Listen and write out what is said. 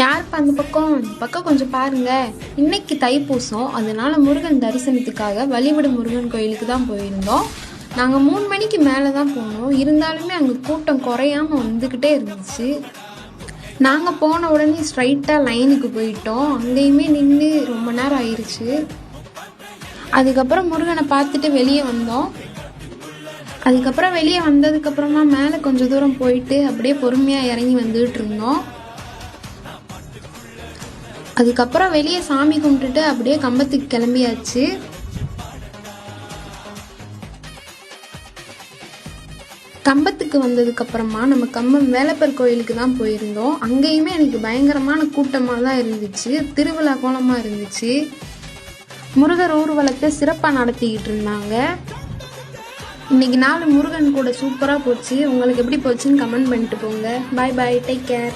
யாருப்பா அந்த பக்கம்? இந்த பக்கம் கொஞ்சம் பாருங்க. இன்னைக்கு தைப்பூசம், அதனால முருகன் தரிசனத்துக்காக வழிபடும் முருகன் கோயிலுக்கு தான் போயிருந்தோம். நாங்கள் 3 மணிக்கு மேலே தான் போனோம். இருந்தாலுமே அங்கே கூட்டம் குறையாமல் வந்துக்கிட்டே இருந்துச்சு. நாங்கள் போன உடனே ஸ்ட்ரைட்டாக லைனுக்கு போயிட்டோம். அங்கேயுமே நின்று ரொம்ப நேரம் ஆயிடுச்சு. அதுக்கப்புறம் முருகனை பார்த்துட்டு வெளியே வந்தோம். அதுக்கப்புறம் வெளியே வந்ததுக்கப்புறமா மேலே கொஞ்சம் தூரம் போயிட்டு அப்படியே பொறுமையாக இறங்கி வந்துகிட்டு இருந்தோம். அதுக்கப்புறம் வெளியே சாமி கும்பிட்டுட்டு அப்படியே கம்பத்துக்கு கிளம்பியாச்சு. கம்பத்துக்கு வந்ததுக்கப்புறமா நம்ம கம்பம் வேலப்பர் கோயிலுக்கு தான் போயிருந்தோம். அங்கேயுமே எனக்கு பயங்கரமான கூட்டமாக தான் இருந்துச்சு. திருவிழா கோலமாக இருந்துச்சு. முருகர் ஊர்வலத்தை சிறப்பாக நடத்திக்கிட்டு இருந்தாங்க. இன்னைக்கு நாள் முருகன் கூட சூப்பராக போச்சு. உங்களுக்கு எப்படி போச்சுன்னு கமெண்ட் பண்ணிட்டு போங்க. பாய் பாய், டேக் கேர்.